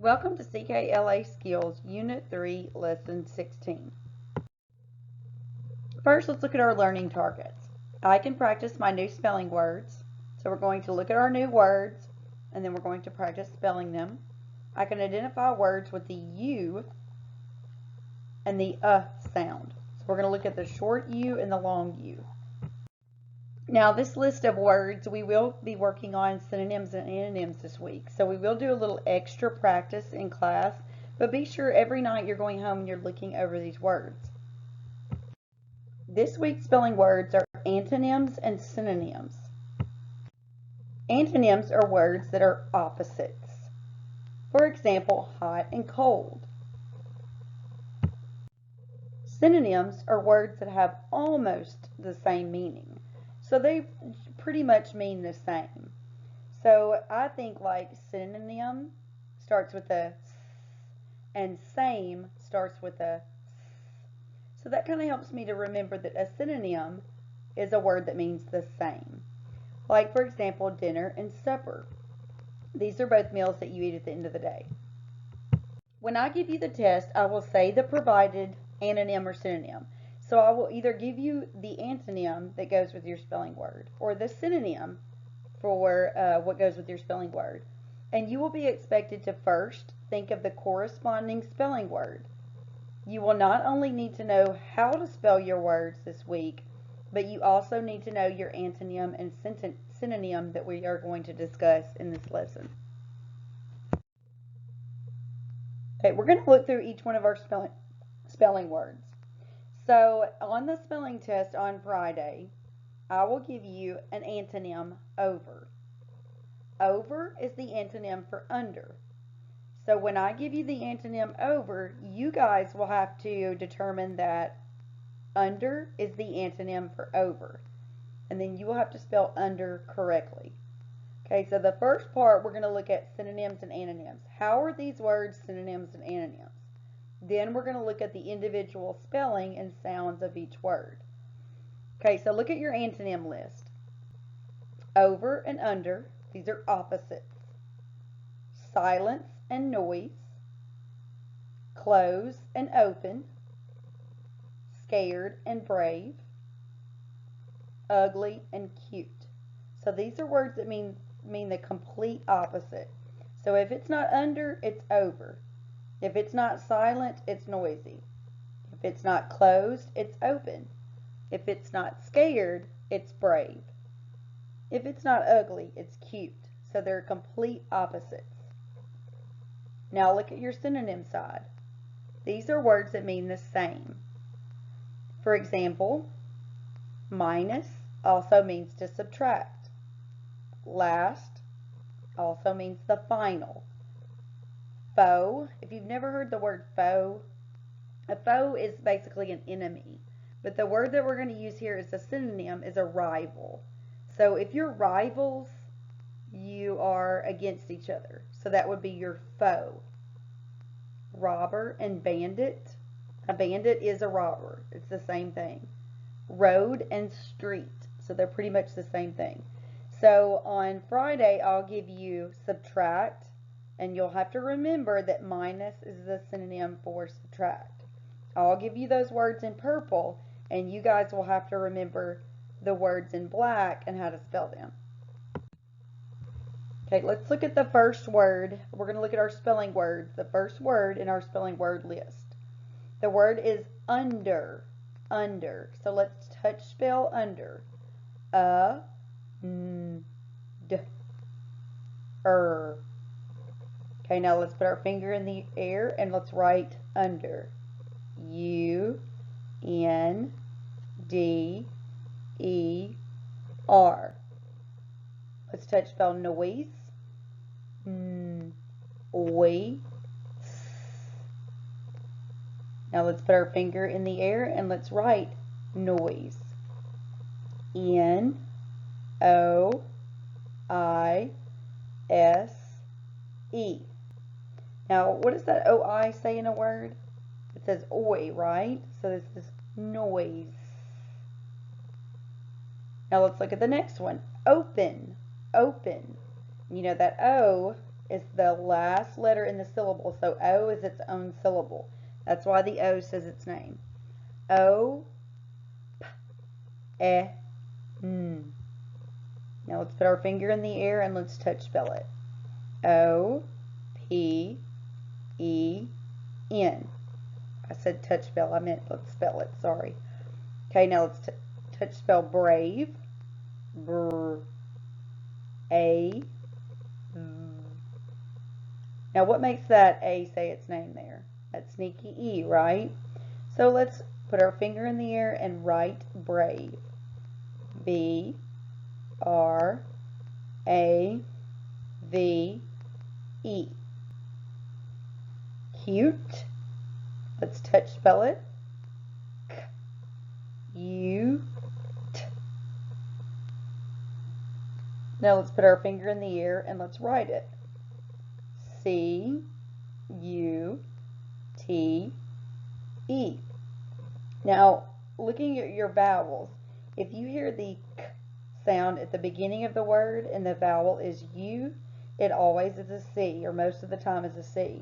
Welcome to CKLA Skills, Unit 3, Lesson 16. First, let's look at our learning targets. I can practice my new spelling words. So we're going to look at our new words, and then we're going to practice spelling them. I can identify words with the U and the sound. So we're going to look at the short U and the long U. Now, this list of words, we will be working on synonyms and antonyms this week. So we will do a little extra practice in class, but be sure every night you're going home and you're looking over these words. This week's spelling words are antonyms and synonyms. Antonyms are words that are opposites. For example, hot and cold. Synonyms are words that have almost the same meaning. So they pretty much mean the same. So I think like synonym starts with a s, and same starts with a s. So that kind of helps me to remember that a synonym is a word that means the same. Like, for example, dinner and supper. These are both meals that you eat at the end of the day. When I give you the test, I will say the provided anonym or synonym. So I will either give you the antonym that goes with your spelling word or the synonym for what goes with your spelling word. And you will be expected to first think of the corresponding spelling word. You will not only need to know how to spell your words this week, but you also need to know your antonym and synonym that we are going to discuss in this lesson. Okay, we're going to look through each one of our spelling words. So on the spelling test on Friday, I will give you an antonym, over. Over is the antonym for under. So when I give you the antonym over, you guys will have to determine that under is the antonym for over. And then you will have to spell under correctly. Okay, so the first part we're going to look at synonyms and anonyms. How are these words synonyms and anonyms? Then we're going to look at the individual spelling and sounds of each word. Okay, so look at your antonym list. Over and under, these are opposites. Silence and noise. Close and open. Scared and brave. Ugly and cute. So these are words that mean the complete opposite. So if it's not under, it's over. If it's not silent, it's noisy. If it's not closed, it's open. If it's not scared, it's brave. If it's not ugly, it's cute. So they're complete opposites. Now look at your synonym side. These are words that mean the same. For example, minus also means to subtract. Last also means the final. Foe, if you've never heard the word foe, a foe is basically an enemy. But the word that we're going to use here as a synonym is a rival. So if you're rivals, you are against each other. So that would be your foe. Robber and bandit. A bandit is a robber. It's the same thing. Road and street. So they're pretty much the same thing. So on Friday, I'll give you subtract. And you'll have to remember that minus is the synonym for subtract. I'll give you those words in purple, and you guys will have to remember the words in black and how to spell them. Okay, let's look at the first word. We're going to look at our spelling words. The first word in our spelling word list. The word is under. Under. So let's touch spell under. Okay, now let's put our finger in the air and let's write under. U-N-D-E-R. Let's touch spell noise. Oi. Now let's put our finger in the air and let's write noise. N-O-I-S-E. Now, what does that O-I say in a word? It says oi, right? So this is noise. Now let's look at the next one. Open. Open. You know that O is the last letter in the syllable, so O is its own syllable. That's why the O says its name. O, P, E, N. Now let's put our finger in the air and let's touch spell it. O, P, E, N. I said touch spell, I meant let's spell it, sorry. Okay, now let's touch spell brave. Br, A, V. Now what makes that A say its name there? That's sneaky E, right? So let's put our finger in the air and write brave. B, R, A, V, E. Cute. Let's touch spell it. C, U, T. Now let's put our finger in the air and let's write it. C, U, T, E. Now, looking at your vowels, if you hear the K sound at the beginning of the word and the vowel is U, it always is a C, or most of the time is a C.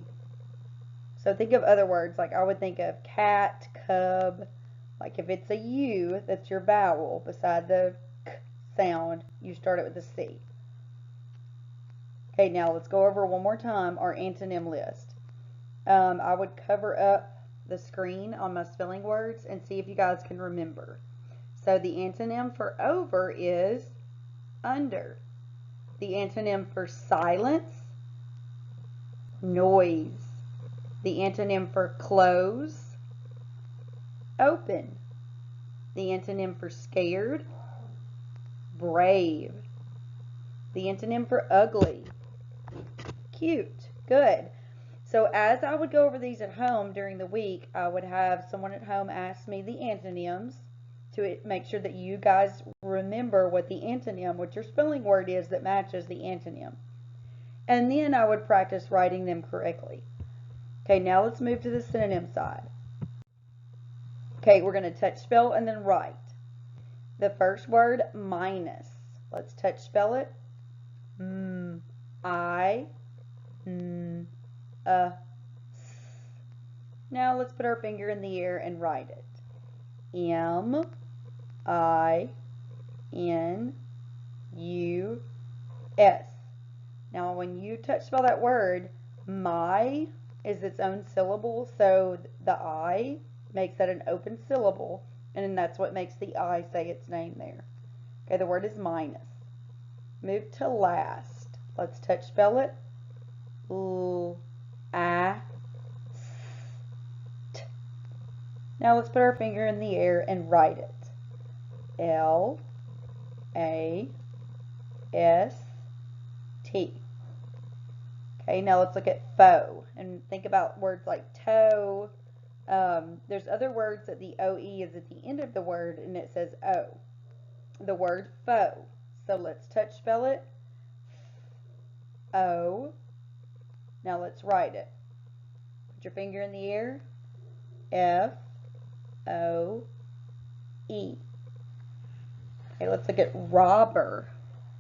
So think of other words, like I would think of cat, cub. Like if it's a U, that's your vowel. Beside the K sound, you start it with a C. Okay, now let's go over one more time our antonym list. I would cover up the screen on my spelling words and see if you guys can remember. So the antonym for over is under. The antonym for silence, noise. The antonym for close, open. The antonym for scared, brave. The antonym for ugly, cute. Good. So as I would go over these at home during the week, I would have someone at home ask me the antonyms to make sure that you guys remember what the antonym, what your spelling word is that matches the antonym. And then I would practice writing them correctly. Okay, now let's move to the synonym side. Okay, we're going to touch spell and then write. The first word, minus. Let's touch spell it. I, N, S. Now let's put our finger in the air and write it. M, I, N, U, S. Now when you touch spell that word, my is its own syllable, so the I makes that an open syllable, and that's what makes the I say its name there. Okay, the word is minus. Move to last. Let's touch spell it. L, A, S, T. Now let's put our finger in the air and write it. L, A, S, T. Okay, now let's look at faux and think about words like toe. There's other words that the OE is at the end of the word and it says O. The word faux. So let's touch spell it. O. Now let's write it. Put your finger in the air. F, O, E. Okay, let's look at robber.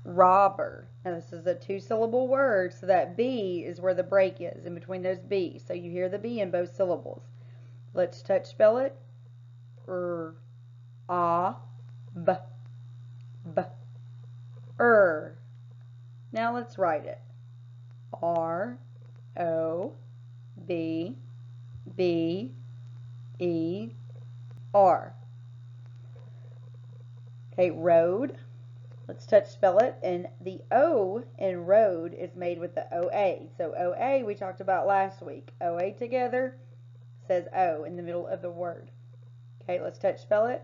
Robber. Now this is a two-syllable word, so that B is where the break is, in between those B's. So you hear the B in both syllables. Let's touch spell it. R, A, B, B, R. Now let's write it. R, O, B, B, E, R. Okay, road. Let's touch spell it, and the O in road is made with the OA. So OA we talked about last week. OA together says O in the middle of the word. Okay, let's touch spell it.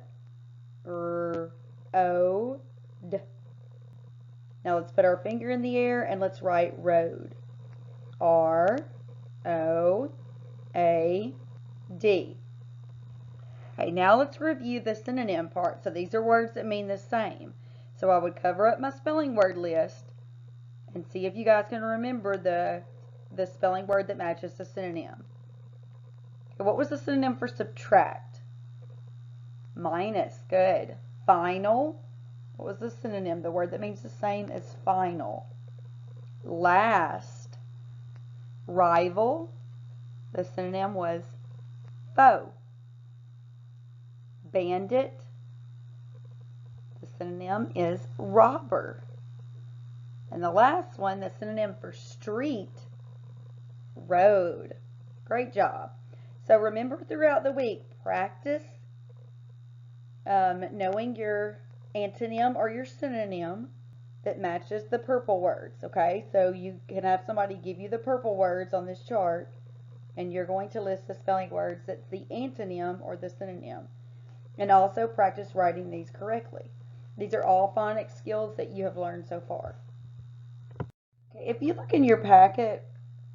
R, O, D. Now let's put our finger in the air and let's write road. R, O, A, D. Okay, now let's review the synonym part. So these are words that mean the same. So I would cover up my spelling word list and see if you guys can remember the spelling word that matches the synonym. Okay, what was the synonym for subtract? Minus. Good. Final. What was the synonym? The word that means the same as final. Last. Rival, the synonym was foe. Bandit, the synonym is robber. And the last one, the synonym for street, road. Great job. So remember throughout the week, practice knowing your antonym or your synonym that matches the purple words, okay? So you can have somebody give you the purple words on this chart, and you're going to list the spelling words that's the antonym or the synonym. And also practice writing these correctly. These are all phonics skills that you have learned so far. Okay, if you look in your packet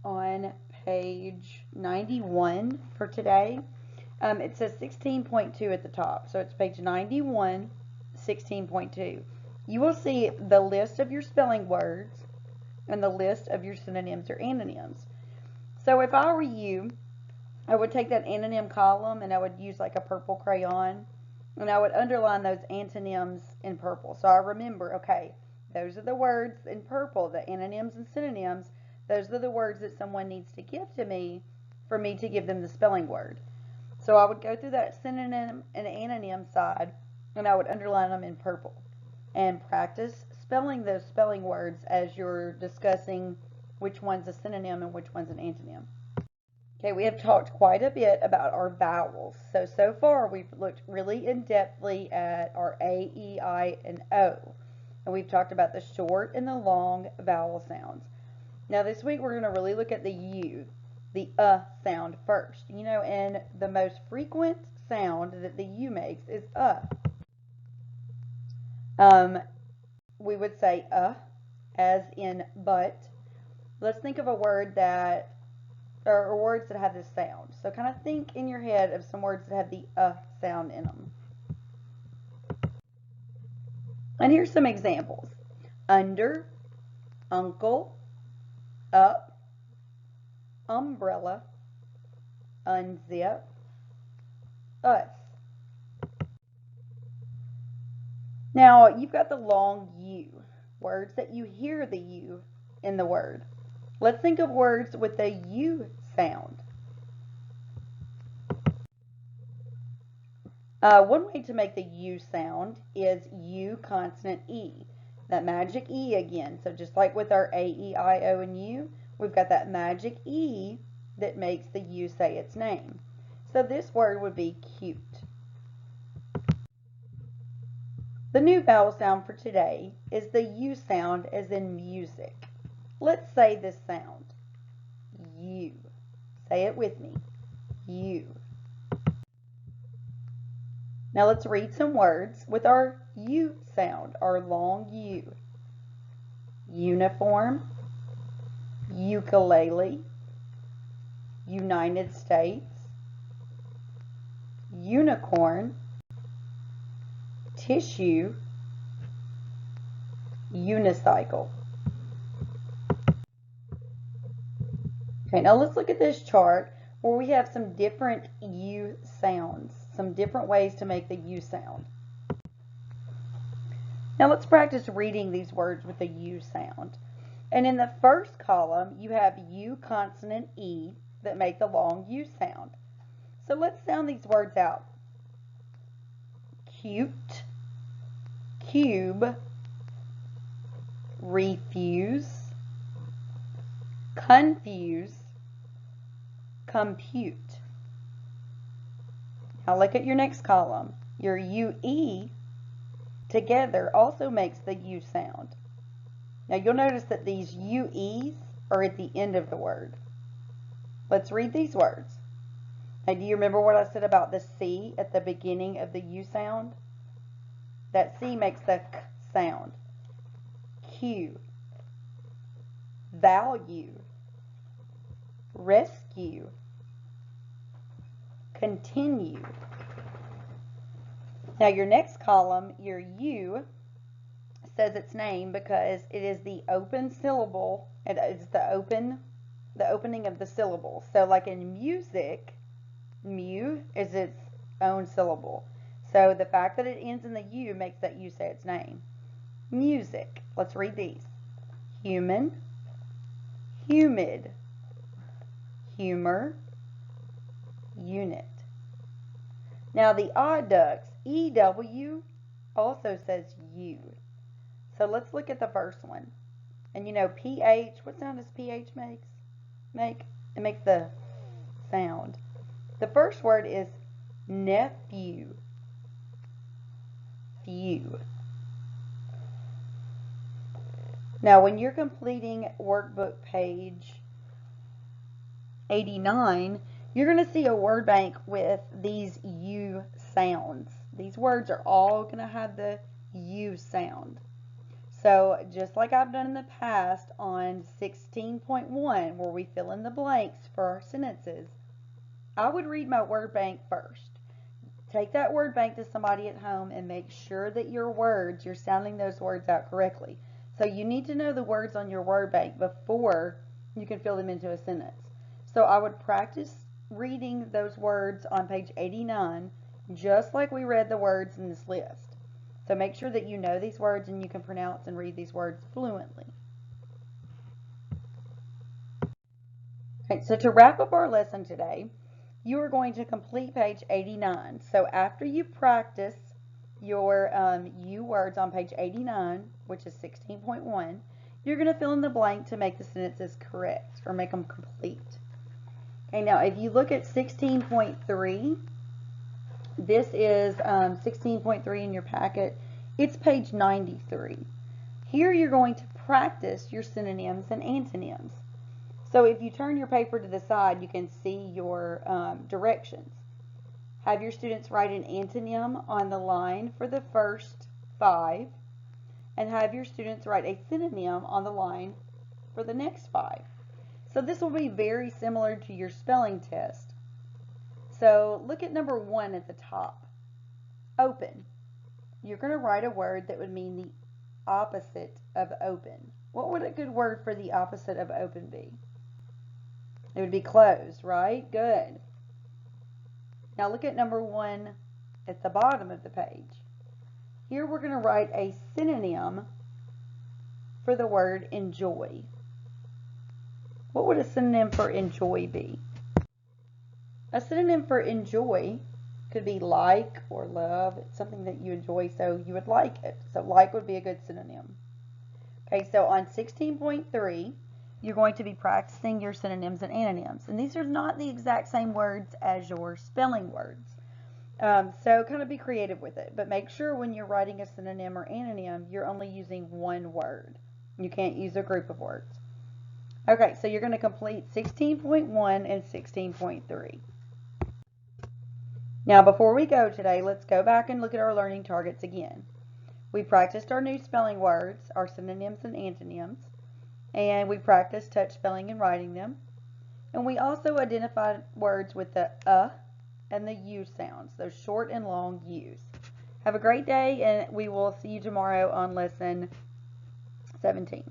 on page 91 for today, it says 16.2 at the top. So it's page 91, 16.2. You will see the list of your spelling words and the list of your synonyms or antonyms. So if I were you, I would take that antonym column and I would use like a purple crayon and I would underline those antonyms in purple. So I remember, okay, those are the words in purple, the antonyms and synonyms. Those are the words that someone needs to give to me for me to give them the spelling word. So I would go through that synonym and antonym side and I would underline them in purple and practice spelling those spelling words as you're discussing which one's a synonym and which one's an antonym. Okay, we have talked quite a bit about our vowels. So far we've looked really in-depthly at our A, E, I, and O. And we've talked about the short and the long vowel sounds. Now this week we're going to really look at the U, the sound first. You know, and the most frequent sound that the U makes is we would say as in but. Let's think of a word that, or words that have this sound. So kind of think in your head of some words that have the sound in them. And here's some examples. Under, uncle, up, umbrella, unzip, us. Now, you've got the long U, words that you hear the U in the word. Let's think of words with a U sound. One way to make the U sound is U consonant E. That magic E again. So just like with our A, E, I, O, and U, we've got that magic E that makes the U say its name. So this word would be cute. The new vowel sound for today is the U sound as in music. Let's say this sound. U. Say it with me. U. Now let's read some words with our U sound, our long U. Uniform, ukulele, United States, unicorn, tissue, unicycle. Okay, now let's look at this chart where we have some different U sounds, some different ways to make the U sound. Now let's practice reading these words with the U sound. And in the first column, you have U consonant E that make the long U sound. So let's sound these words out. Cute, cube, refuse, confuse, compute. Now look at your next column. Your UE together also makes the U sound. Now you'll notice that these UEs are at the end of the word. Let's read these words. Now do you remember what I said about the C at the beginning of the U sound? That C makes the K sound. Q, value, rescue, continue. Now your next column, your U, says its name because it is the open syllable, and it's the opening of the syllable. So like in music, mu is its own syllable. So the fact that it ends in the U makes that U say its name. Music. Let's read these. Human, humid, humor, unit. Now the odd ducks, EW, also says U. So let's look at the first one. And you know, PH, what sound does PH make? It makes the sound. The first word is nephew. Few. Now when you're completing workbook page 89, you're going to see a word bank with these U sounds. These words are all going to have the U sound. So just like I've done in the past on 16.1, where we fill in the blanks for our sentences, I would read my word bank first. Take that word bank to somebody at home and make sure that your words, you're sounding those words out correctly. So you need to know the words on your word bank before you can fill them into a sentence. So I would practice reading those words on page 89, just like we read the words in this list. So make sure that you know these words and you can pronounce and read these words fluently. Okay, so to wrap up our lesson today, you are going to complete page 89. So after you practice your U words on page 89, which is 16.1, you're going to fill in the blank to make the sentences correct or make them complete. Okay, now if you look at 16.3, this is 16.3 in your packet. It's page 93. Here you're going to practice your synonyms and antonyms. So if you turn your paper to the side, you can see your directions. Have your students write an antonym on the line for the first 5, and have your students write a synonym on the line for the next 5. So this will be very similar to your spelling test. So look at number 1 at the top. Open. You're going to write a word that would mean the opposite of open. What would a good word for the opposite of open be? It would be closed, right? Good. Now look at number 1 at the bottom of the page. Here we're going to write a synonym for the word enjoy. What would a synonym for enjoy be? A synonym for enjoy could be like or love. It's something that you enjoy, so you would like it. So like would be a good synonym. Okay, so on 16.3, you're going to be practicing your synonyms and antonyms. And these are not the exact same words as your spelling words. So kind of be creative with it. But make sure when you're writing a synonym or antonym, you're only using one word. You can't use a group of words. Okay, so you're going to complete 16.1 and 16.3. Now before we go today, let's go back and look at our learning targets again. We practiced our new spelling words, our synonyms and antonyms. And we practiced touch spelling and writing them. And we also identified words with the and the U sounds, those short and long U's. Have a great day, and we will see you tomorrow on lesson 17.